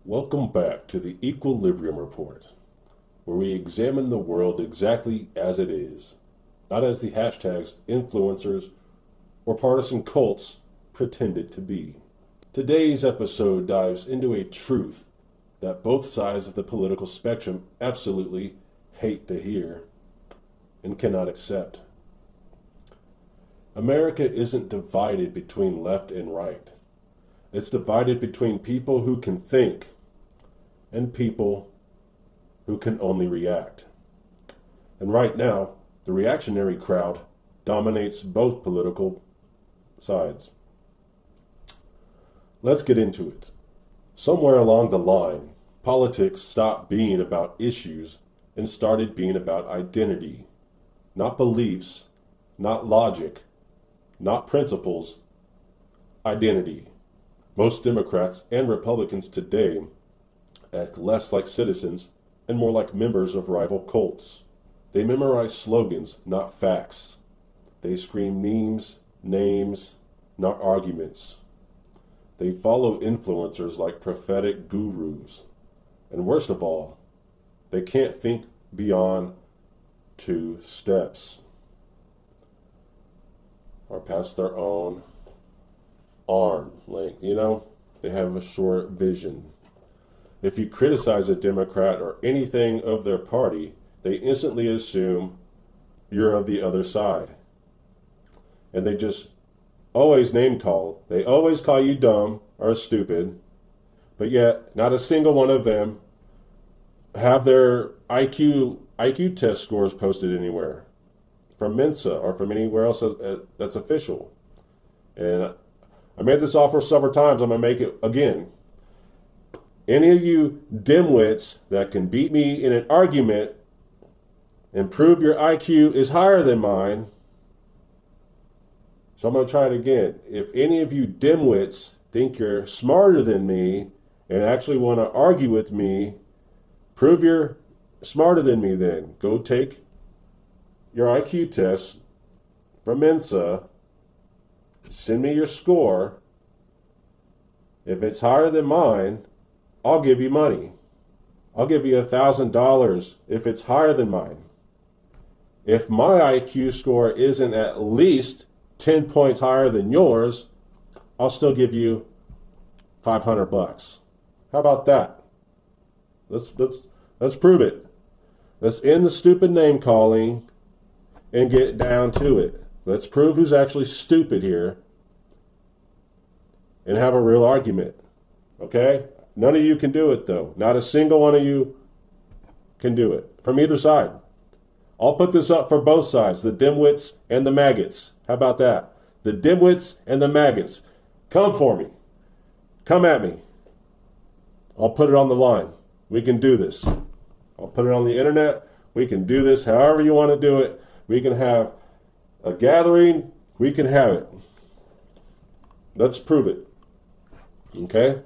Welcome back to the Equilibrium Report, where we examine the world exactly as it is, not as the hashtags, influencers, or partisan cults pretend it to be. Today's episode dives into a truth that both sides of the political spectrum absolutely hate to hear and cannot accept. America isn't divided between left and right. It's divided between people who can think and people who can only react. And right now, the reactionary crowd dominates both political sides. Let's get into it. Somewhere along the line, politics stopped being about issues and started being about identity. Not beliefs, not logic, not principles, identity. Most Democrats and Republicans today act less like citizens and more like members of rival cults. They memorize slogans, not facts. They scream memes, names, not arguments. They follow influencers like prophetic gurus. And worst of all, they can't think beyond 2 steps or past their own arm length. They have a short vision. If you criticize a Democrat or anything of their party, they instantly assume you're of the other side. And they just always name call. They always call you dumb or stupid, but yet not a single one of them have their IQ test scores posted anywhere from Mensa or from anywhere else that's official. And I made this offer several times. I'm going to make it again. Any of you dimwits that can beat me in an argument and prove your IQ is higher than mine. So I'm going to try it again. If any of you dimwits think you're smarter than me and actually want to argue with me, prove you're smarter than me then. Go take your IQ test from Mensa. Send me your score. If it's higher than mine, I'll give you money. I'll give you $1,000 if it's higher than mine. If my IQ score isn't at least 10 points higher than yours, I'll still give you $500. How about that? Let's prove it. Let's end the stupid name calling and get down to it. Let's prove who's actually stupid here and have a real argument. Okay? None of you can do it, though. Not a single one of you can do it from either side. I'll put this up for both sides, the Demwits and the Magats. How about that? The Demwits and the Magats. Come for me. Come at me. I'll put it on the line. We can do this. I'll put it on the internet. We can do this however you want to do it. We can have a gathering. We can have it. Let's prove it. Okay?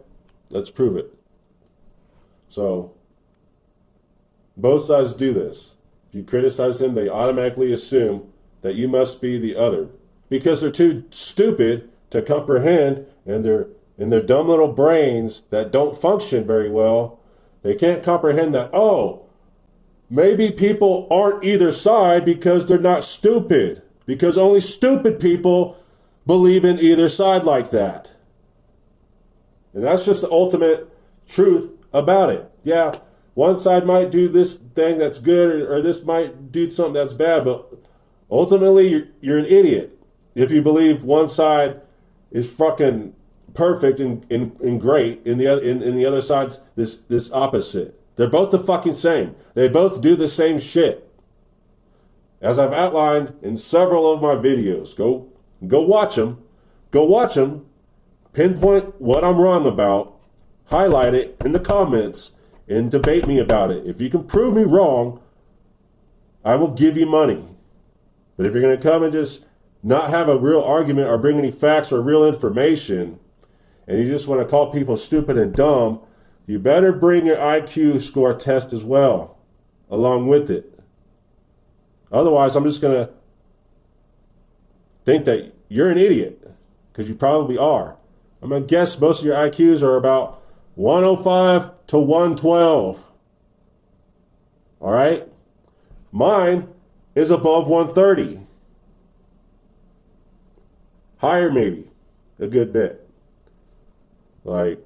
Let's prove it. So, both sides do this. If you criticize them, they automatically assume that you must be the other. Because they're too stupid to comprehend in their dumb little brains that don't function very well. They can't comprehend that, maybe people aren't either side because they're not stupid. Because only stupid people believe in either side like that. And that's just the ultimate truth about it. Yeah, one side might do this thing that's good or this might do something that's bad, but ultimately you're an idiot if you believe one side is fucking perfect and great and the other side's this opposite. They're both the fucking same. They both do the same shit. As I've outlined in several of my videos, go watch them. Go watch them. Pinpoint what I'm wrong about, highlight it in the comments, and debate me about it. If you can prove me wrong, I will give you money. But if you're going to come and just not have a real argument or bring any facts or real information, and you just want to call people stupid and dumb, you better bring your IQ score test as well, along with it. Otherwise, I'm just going to think that you're an idiot, because you probably are. I'm going to guess most of your IQs are about 105 to 112. All right? Mine is above 130. Higher maybe, a good bit. Like,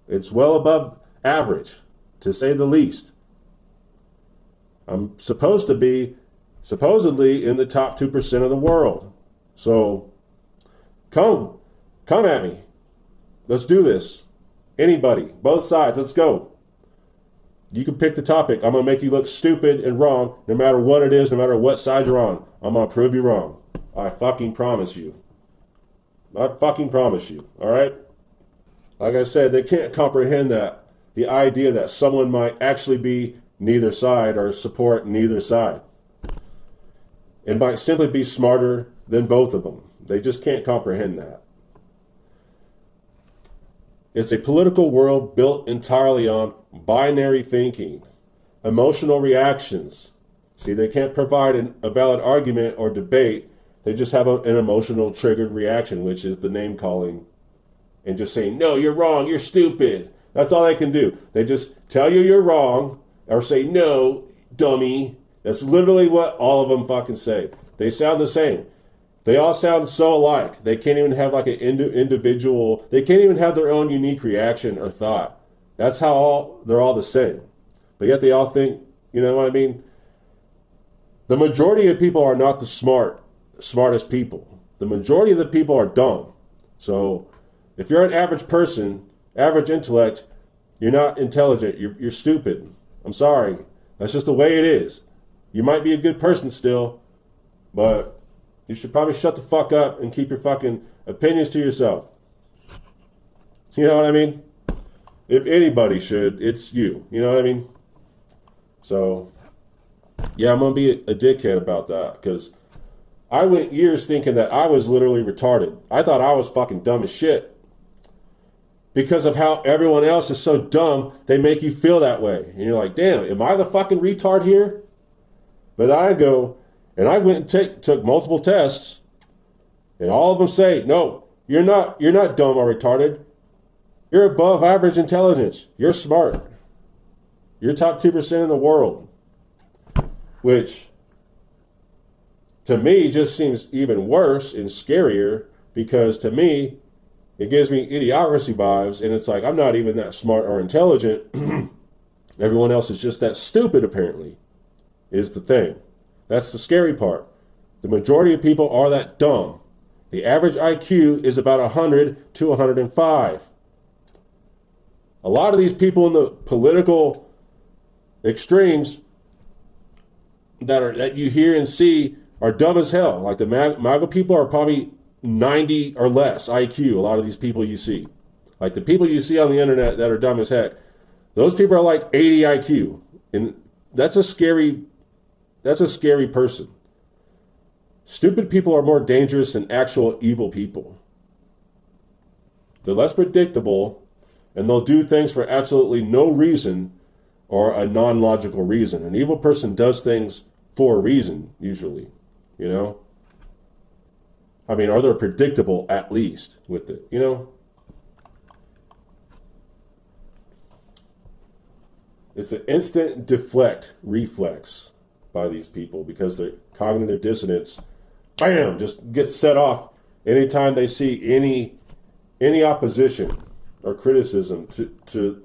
it's well above average, to say the least. I'm supposed to be supposedly in the top 2% of the world. So come at me. Let's do this. Anybody, both sides, let's go. You can pick the topic. I'm going to make you look stupid and wrong no matter what it is, no matter what side you're on. I'm going to prove you wrong. I fucking promise you. I fucking promise you. All right? Like I said, they can't comprehend that. The idea that someone might actually be neither side or support neither side. It might simply be smarter than both of them. They just can't comprehend that. It's a political world built entirely on binary thinking, emotional reactions. See, they can't provide a valid argument or debate. They just have an emotional triggered reaction, which is the name calling and just saying, no, you're wrong, you're stupid. That's all they can do. They just tell you you're wrong or say, no, dummy. That's literally what all of them fucking say. They sound the same. They all sound so alike. They can't even have like an individual, they can't even have their own unique reaction or thought. That's how they're all the same. But yet they all think, you know what I mean? The majority of people are not the smartest people. The majority of the people are dumb. So if you're an average person, average intellect, you're not intelligent. You're stupid. I'm sorry. That's just the way it is. You might be a good person still, but you should probably shut the fuck up and keep your fucking opinions to yourself. You know what I mean? If anybody should, it's you. You know what I mean? So, yeah, I'm going to be a dickhead about that because I went years thinking that I was literally retarded. I thought I was fucking dumb as shit. Because of how everyone else is so dumb, they make you feel that way. And you're like, damn, am I the fucking retard here? But I go, and I went and took multiple tests, and all of them say, no, you're not dumb or retarded. You're above average intelligence. You're smart. You're top 2% in the world. Which, to me, just seems even worse and scarier, because to me, it gives me idiocracy vibes, and it's like, I'm not even that smart or intelligent. Everyone else is just that stupid, apparently, is the thing. That's the scary part. The majority of people are that dumb. The average IQ is about 100 to 105. A lot of these people in the political extremes that you hear and see are dumb as hell. Like the MAGA people are probably 90 or less IQ, a lot of these people you see. Like the people you see on the internet that are dumb as heck, those people are like 80 IQ. And that's a scary person. Stupid people are more dangerous than actual evil people. They're less predictable, and they'll do things for absolutely no reason or a non-logical reason. An evil person does things for a reason, usually, you know? I mean, or they're predictable at least with it, you know? It's an instant deflect reflex by these people because their cognitive dissonance, bam, just gets set off anytime they see any opposition or criticism to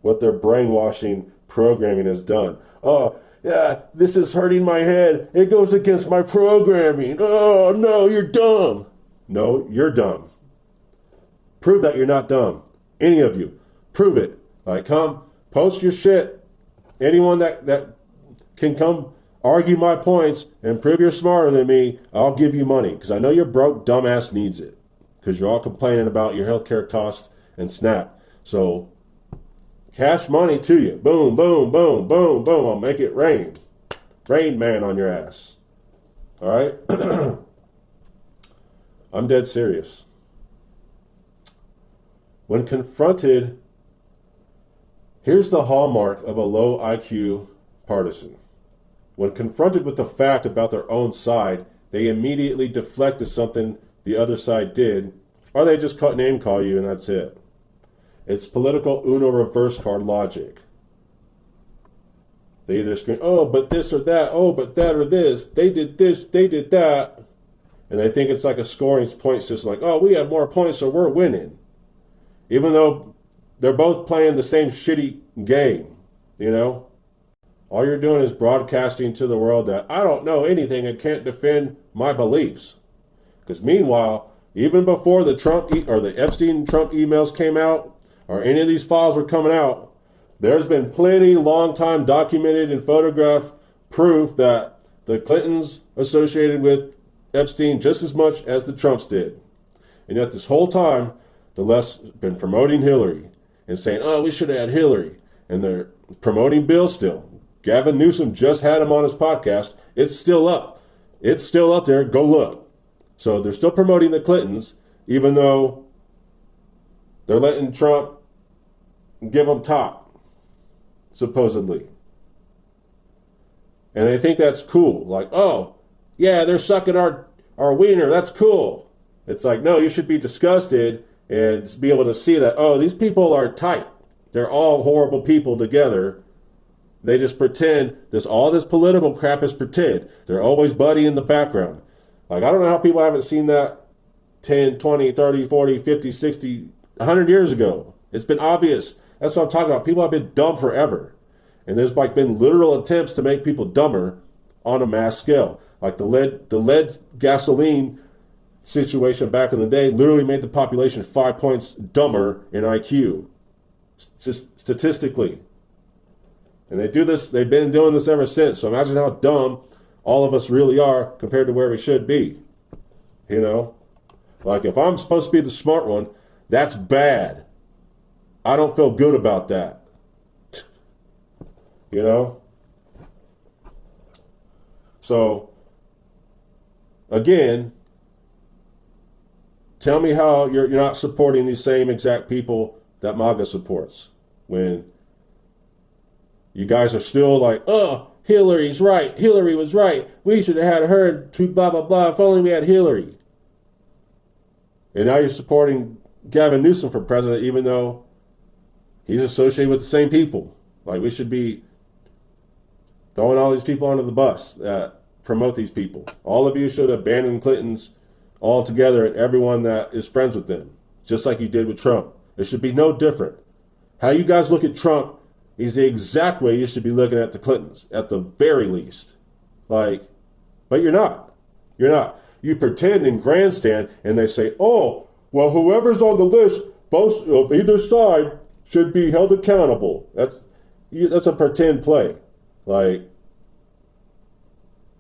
what their brainwashing programming has done. Oh, yeah, this is hurting my head. It goes against my programming. Oh, no, you're dumb. No, you're dumb. Prove that you're not dumb. Any of you. Prove it. Like, come, post your shit. Anyone that can come argue my points and prove you're smarter than me, I'll give you money. Because I know your broke dumbass needs it. Because you're all complaining about your healthcare costs and SNAP. So, cash money to you. Boom, boom, boom, boom, boom. I'll make it rain. Rain man on your ass. All right? I'm dead serious. When confronted, here's the hallmark of a low IQ partisan. When confronted with the fact about their own side, they immediately deflect to something the other side did, or they just name call you and that's it. It's political Uno reverse card logic. They either scream, oh, but this or that, oh, but that or this, they did this, they did that. And they think it's like a scoring point system, like, oh, we have more points, so we're winning. Even though they're both playing the same shitty game, you know? All you're doing is broadcasting to the world that I don't know anything and can't defend my beliefs. Because meanwhile, even before the Trump or the Epstein-Trump emails came out, or any of these files were coming out, there's been plenty long-time documented and photographed proof that the Clintons associated with Epstein just as much as the Trumps did. And yet this whole time, the left's been promoting Hillary and saying, oh, we should have had Hillary. And they're promoting Bill still. Gavin Newsom just had him on his podcast. It's still up. It's still up there. Go look. So they're still promoting the Clintons, even though they're letting Trump give them top, supposedly. And they think that's cool. Like, oh, yeah, they're sucking our wiener. That's cool. It's like, no, you should be disgusted and be able to see that, oh, these people are tight. They're all horrible people together. They just pretend all this political crap is pretend. They're always buddy in the background. Like, I don't know how people haven't seen that 10, 20, 30, 40, 50, 60, 100 years ago. It's been obvious. That's what I'm talking about. People have been dumb forever. And there's like been literal attempts to make people dumber on a mass scale. Like the lead gasoline situation back in the day literally made the population 5 points dumber in IQ, statistically. And they do this, they've been doing this ever since. So imagine how dumb all of us really are compared to where we should be. You know? Like if I'm supposed to be the smart one, that's bad. I don't feel good about that. You know? So, again, tell me how you're not supporting these same exact people that MAGA supports when you guys are still like, oh, Hillary's right. Hillary was right. We should have had her to blah, blah, blah. If only we had Hillary. And now you're supporting Gavin Newsom for president, even though he's associated with the same people. Like, we should be throwing all these people under the bus that promote these people. All of you should abandon Clintons altogether and everyone that is friends with them, just like you did with Trump. It should be no different. How you guys look at Trump is the exact way you should be looking at the Clintons, at the very least. Like, but you're not. You're not. You pretend and grandstand, and they say, oh, well, whoever's on the list, both of either side, should be held accountable. That's a pretend play. Like,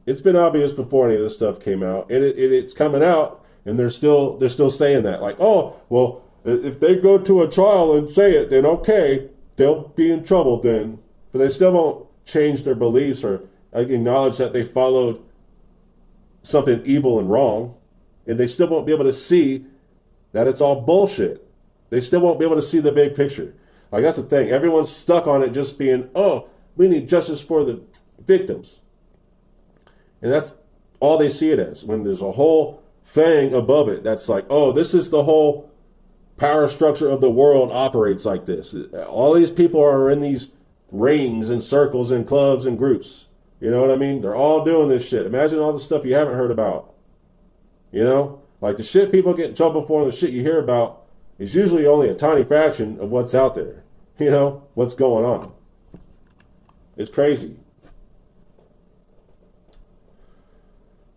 it's been obvious before any of this stuff came out, and it's coming out, and they're still saying that. Like, oh, well, if they go to a trial and say it, then okay, they'll be in trouble then. But they still won't change their beliefs or acknowledge that they followed something evil and wrong, and they still won't be able to see that it's all bullshit. They still won't be able to see the big picture. Like, that's the thing. Everyone's stuck on it just being, oh, we need justice for the victims. And that's all they see it as, when there's a whole thing above it that's like, oh, this is the whole power structure of the world operates like this. All these people are in these rings and circles and clubs and groups. You know what I mean? They're all doing this shit. Imagine all the stuff you haven't heard about. You know? Like, the shit people get in trouble for and the shit you hear about is usually only a tiny fraction of what's out there. You know? What's going on. It's crazy.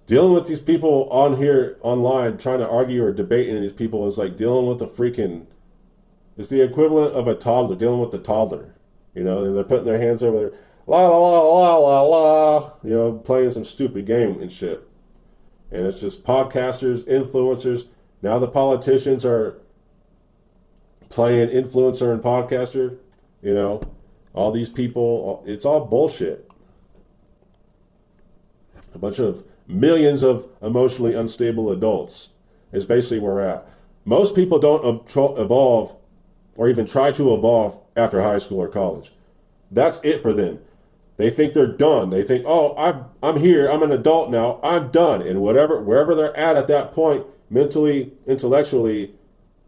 Dealing with these people on here, online, trying to argue or debate any of these people is like dealing with it's the equivalent of a toddler, dealing with the toddler. You know, and they're putting their hands over there, la, la, la, la, la, la, you know, playing some stupid game and shit. And it's just podcasters, influencers. Now the politicians are playing influencer and podcaster, you know. All these people, it's all bullshit. A bunch of millions of emotionally unstable adults is basically where we're at. Most people don't evolve or even try to evolve after high school or college. That's it for them. They think they're done. They think, oh, I'm here. I'm an adult now. I'm done. And wherever they're at that point mentally, intellectually,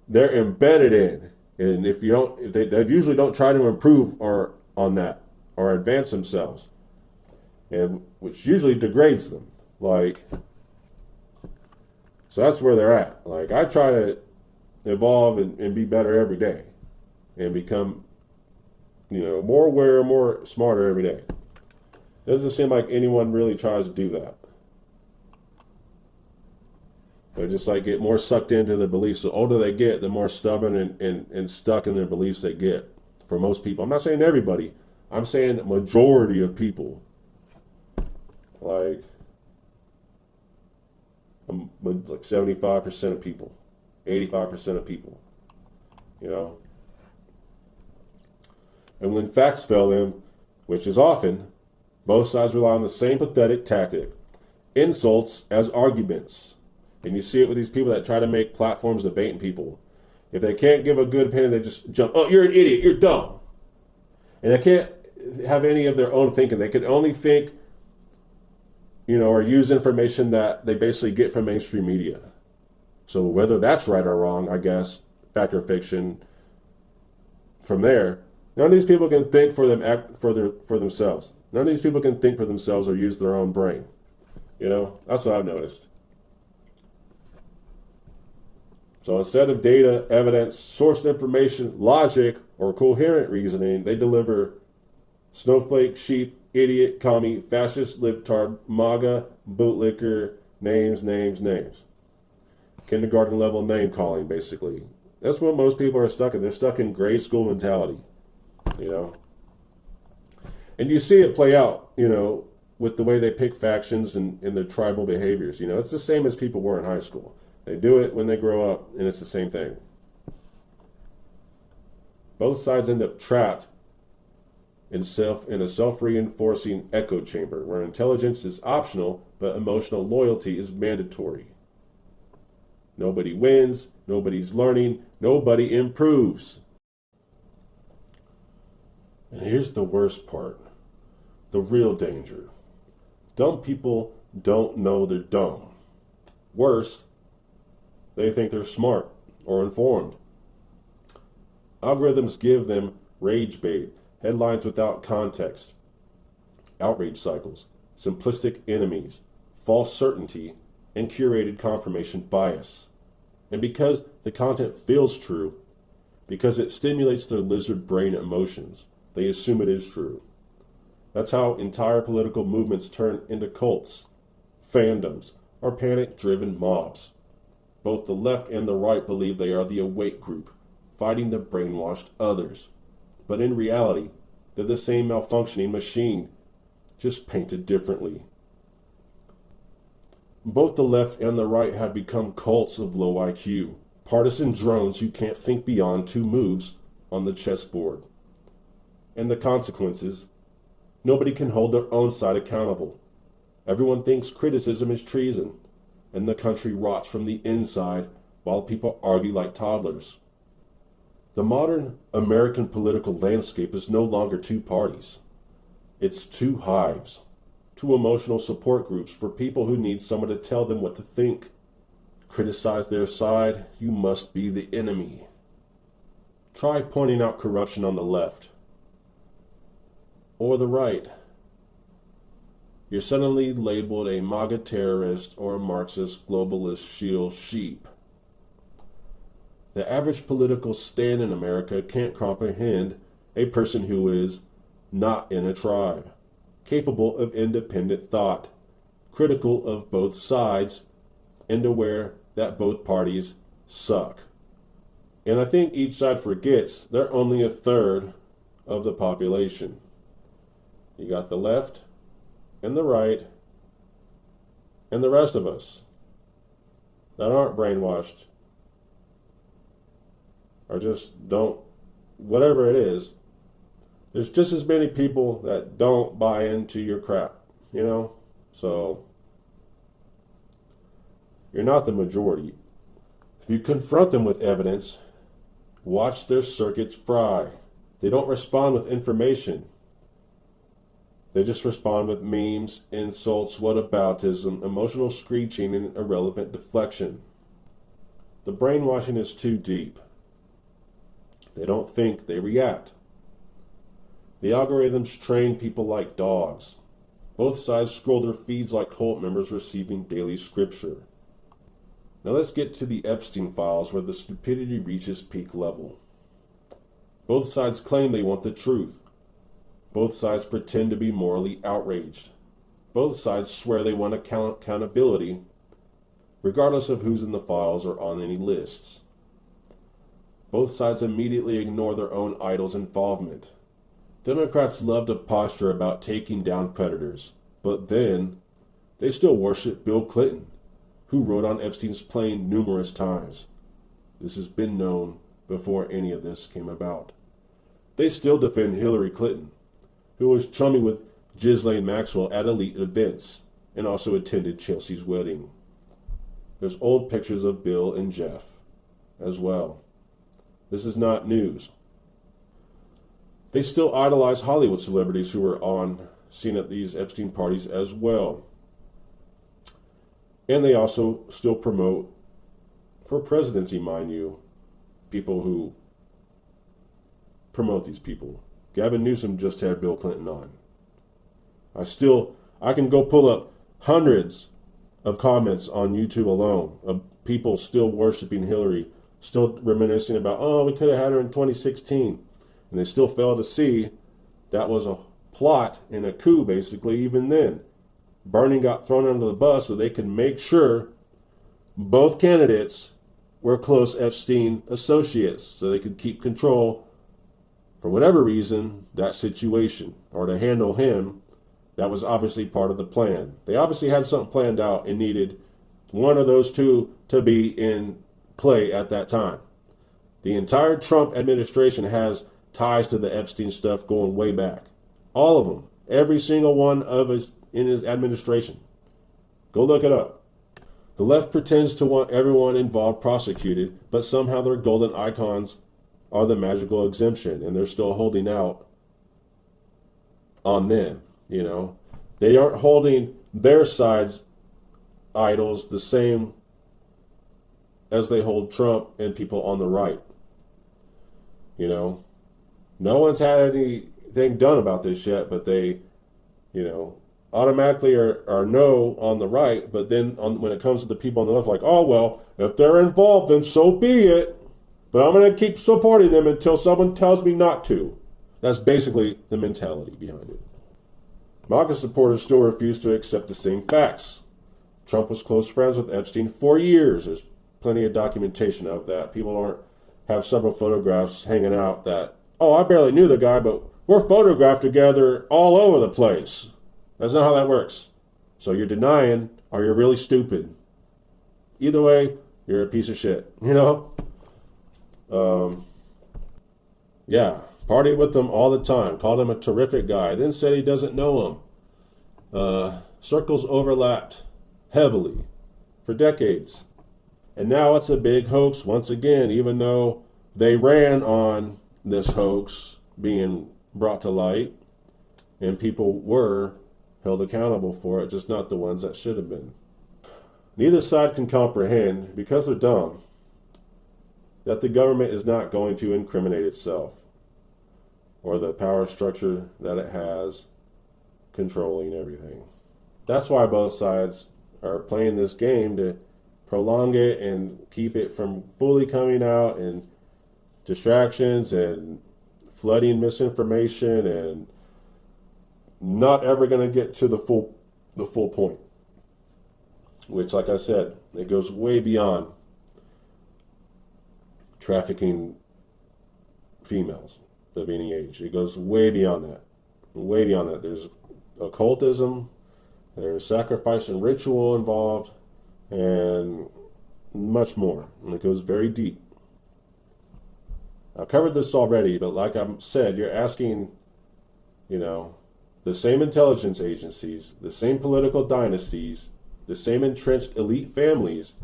they're embedded in. And if you don't, if they usually don't try to improve or on that or advance themselves, and which usually degrades them. Like, so that's where they're at. Like, I try to evolve and be better every day, and become, more aware, more smarter every day. Doesn't seem like anyone really tries to do that. They just like get more sucked into their beliefs. The older they get, the more stubborn and stuck in their beliefs they get. For most people, I'm not saying everybody. I'm saying the majority of people. Like 75% of people, 85% of people, And when facts fail them, which is often, both sides rely on the same pathetic tactic: insults as arguments. And you see it with these people that try to make platforms debating people. If they can't give a good opinion, they just jump, "Oh, you're an idiot, you're dumb." And they can't have any of their own thinking. They can only think, or use information that they basically get from mainstream media. So whether that's right or wrong, I guess, fact or fiction, from there, none of these people can think for themselves. None of these people can think for themselves or use their own brain. That's what I've noticed. So instead of data, evidence, sourced information, logic, or coherent reasoning, they deliver snowflake, sheep, idiot, commie, fascist, libtard, MAGA, bootlicker, names. Kindergarten level name calling, basically. That's what most people are stuck in. They're stuck in grade school mentality, And you see it play out, with the way they pick factions and their tribal behaviors. It's the same as people were in high school. They do it when they grow up, and it's the same thing. Both sides end up trapped in a self-reinforcing echo chamber where intelligence is optional, but emotional loyalty is mandatory. Nobody wins, nobody's learning, nobody improves. And here's the worst part, the real danger. Dumb people don't know they're dumb. Worse, they think they're smart or informed. Algorithms give them rage bait, headlines without context, outrage cycles, simplistic enemies, false certainty, and curated confirmation bias. And because the content feels true, because it stimulates their lizard brain emotions, they assume it is true. That's how entire political movements turn into cults, fandoms, or panic-driven mobs. Both the left and the right believe they are the awake group, fighting the brainwashed others. But in reality, they're the same malfunctioning machine, just painted differently. Both the left and the right have become cults of low IQ, partisan drones who can't think beyond two moves on the chessboard. And the consequences? Nobody can hold their own side accountable. Everyone thinks criticism is treason, and the country rots from the inside while people argue like toddlers. The modern American political landscape is no longer two parties. It's two hives, two emotional support groups for people who need someone to tell them what to think. Criticize their side, you must be the enemy. Try pointing out corruption on the left or the right. You're suddenly labeled a MAGA terrorist or a Marxist globalist shield sheep. The average political stand in America can't comprehend a person who is not in a tribe, capable of independent thought, critical of both sides, and aware that both parties suck. And I think each side forgets they're only a third of the population. You got the left and the right and the rest of us that aren't brainwashed or just don't, whatever it is. There's just as many people that don't buy into your crap, So you're not the majority. If you confront them with evidence, watch their circuits fry. They don't respond with information. They just respond with memes, insults, whataboutism, emotional screeching, and irrelevant deflection. The brainwashing is too deep. They don't think, they react. The algorithms train people like dogs. Both sides scroll their feeds like cult members receiving daily scripture. Now let's get to the Epstein files where the stupidity reaches peak level. Both sides claim they want the truth. Both sides pretend to be morally outraged. Both sides swear they want accountability, regardless of who's in the files or on any lists. Both sides immediately ignore their own idols' involvement. Democrats love to posture about taking down predators, but then they still worship Bill Clinton, who rode on Epstein's plane numerous times. This has been known before any of this came about. They still defend Hillary Clinton, who was chummy with Ghislaine Maxwell at elite events and also attended Chelsea's wedding. There's old pictures of Bill and Jeff as well. This is not news. They still idolize Hollywood celebrities who were on scene at these Epstein parties as well. And they also still promote, for presidency, mind you, people who promote these people. Gavin Newsom just had Bill Clinton on. I can go pull up hundreds of comments on YouTube alone of people still worshiping Hillary, still reminiscing about, oh, we could have had her in 2016. And they still fail to see that was a plot and a coup, basically, even then. Bernie got thrown under the bus so they could make sure both candidates were close Epstein associates, so they could keep control, for whatever reason, that situation, or to handle him. That was obviously part of the plan. They obviously had something planned out and needed one of those two to be in play at that time. The entire Trump administration has ties to the Epstein stuff going way back. All of them. Every single one of his in his administration. Go look it up. The left pretends to want everyone involved prosecuted, but somehow their golden icons are the magical exemption, and they're still holding out on them. You know, they aren't holding their side's idols the same as they hold Trump and people on the right. You know, no one's had anything done about this yet, but they, you know, automatically are no on the right. But then when it comes to the people on the left, like, oh, well, if they're involved, then so be it. But I'm going to keep supporting them until someone tells me not to. That's basically the mentality behind it. MAGA supporters still refuse to accept the same facts. Trump was close friends with Epstein for years. There's plenty of documentation of that. People have several photographs hanging out that, oh, I barely knew the guy, but we're photographed together all over the place. That's not how that works. So you're denying, or you're really stupid. Either way, you're a piece of shit, you know? Yeah, partied with them all the time, called him a terrific guy, then said he doesn't know him. Circles overlapped heavily for decades. And now it's a big hoax once again, even though they ran on this hoax being brought to light and people were held accountable for it, just not the ones that should have been. Neither side can comprehend, because they're dumb, that the government is not going to incriminate itself or the power structure that it has controlling everything. That's why both sides are playing this game, to prolong it and keep it from fully coming out, and distractions and flooding misinformation, and not ever going to get to the full point, which, like I said, it goes way beyond trafficking females of any age. It goes way beyond that. Way beyond that. There's occultism, there's sacrifice and ritual involved, and much more. And it goes very deep. I've covered this already, but like I said, you're asking, you know, the same intelligence agencies, the same political dynasties, the same entrenched elite families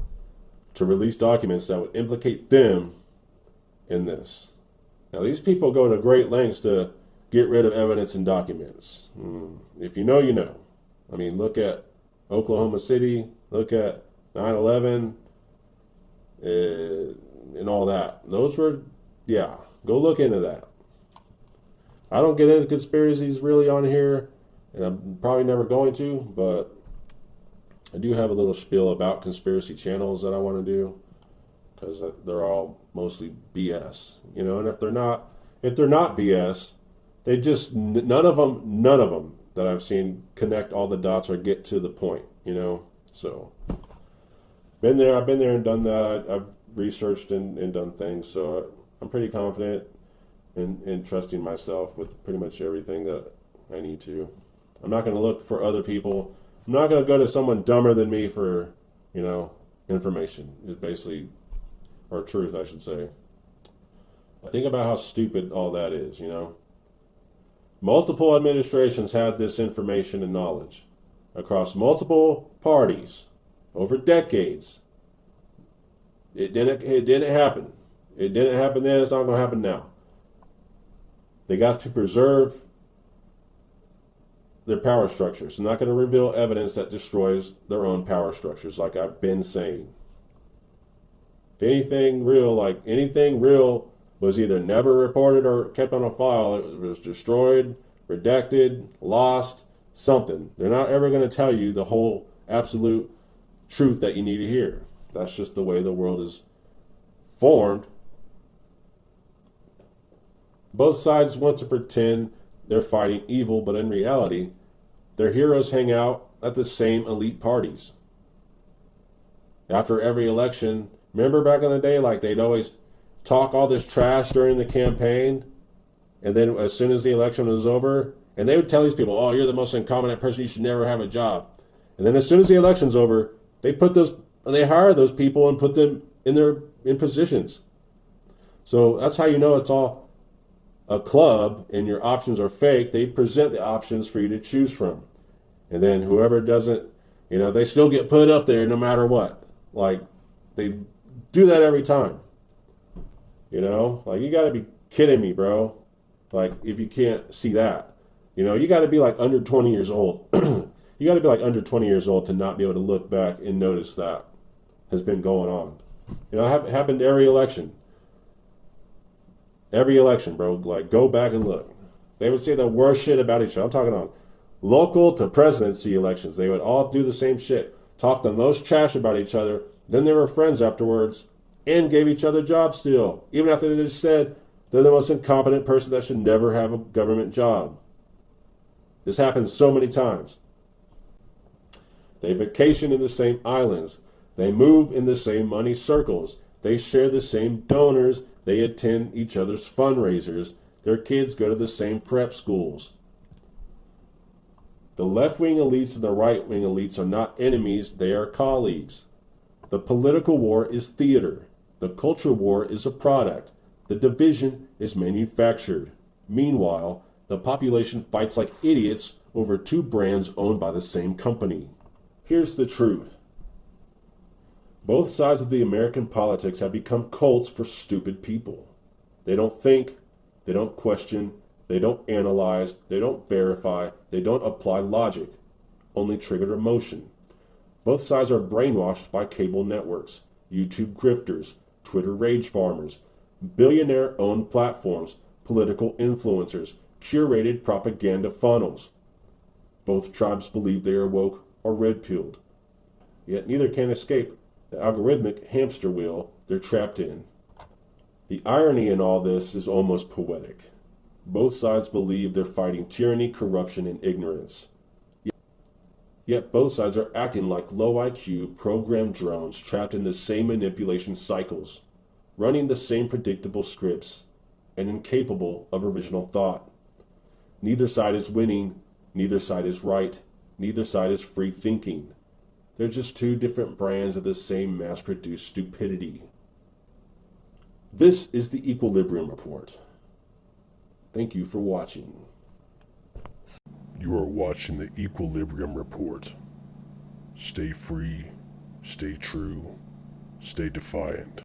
to release documents that would implicate them in this. Now, these people go to great lengths to get rid of evidence and documents. If you know, you know. I mean, look at Oklahoma City, look at 9/11, and all that. Those were, yeah, go look into that. I don't get into conspiracies really on here, and I'm probably never going to, but I do have a little spiel about conspiracy channels that I want to do, because they're all mostly BS, and if they're not BS, they just, none of them that I've seen connect all the dots or get to the point, so I've been there and done that. I've researched and done things, so I'm pretty confident in trusting myself with pretty much everything that I need to. I'm not going to look for other people. I'm not going to go to someone dumber than me for, information. It's basically, or truth, I should say. Think about how stupid all that is, Multiple administrations had this information and knowledge across multiple parties over decades. It didn't happen. It didn't happen then. It's not going to happen now. They got to preserve their power structures. They're not going to reveal evidence that destroys their own power structures, like I've been saying. If anything real was either never reported or kept on a file, it was destroyed, redacted, lost, something. They're not ever going to tell you the whole absolute truth that you need to hear. That's just the way the world is formed. Both sides want to pretend they're fighting evil, but in reality, their heroes hang out at the same elite parties. After every election, remember back in the day, like they'd always talk all this trash during the campaign, and then as soon as the election was over, and they would tell these people, oh, you're the most incompetent person, you should never have a job. And then as soon as the election's over, they hire those people and put them in positions. So that's how you know it's all a club and your options are fake. They present the options for you to choose from. And then whoever doesn't, they still get put up there no matter what. Like, they do that every time. Like, you got to be kidding me, bro. Like, if you can't see that. You got to be like under 20 years old. You got to be like under 20 years old to not be able to look back and notice that has been going on. It happened every election. Every election, bro. Like, go back and look. They would say the worst shit about each other. I'm talking on local to presidency elections. They would all do the same shit. Talk the most trash about each other. Then they were friends afterwards and gave each other jobs still. Even after they just said they're the most incompetent person that should never have a government job. This happens so many times. They vacation in the same islands. They move in the same money circles. They share the same donors. They attend each other's fundraisers. Their kids go to the same prep schools. The left-wing elites and the right-wing elites are not enemies, they are colleagues. The political war is theater. The culture war is a product. The division is manufactured. Meanwhile, the population fights like idiots over two brands owned by the same company. Here's the truth. Both sides of the American politics have become cults for stupid people. They don't think, they don't question, they don't analyze, they don't verify, they don't apply logic, only triggered emotion. Both sides are brainwashed by cable networks, YouTube grifters, Twitter rage farmers, billionaire-owned platforms, political influencers, curated propaganda funnels. Both tribes believe they are woke or red-pilled. Yet neither can escape the algorithmic hamster wheel they're trapped in. The irony in all this is almost poetic. Both sides believe they're fighting tyranny, corruption, and ignorance. Yet both sides are acting like low IQ, programmed drones trapped in the same manipulation cycles, running the same predictable scripts, and incapable of original thought. Neither side is winning, neither side is right, neither side is free thinking. They're just two different brands of the same mass-produced stupidity. This is the Equilibrium Report. Thank you for watching. You are watching the Equilibrium Report. Stay free, stay true, stay defiant.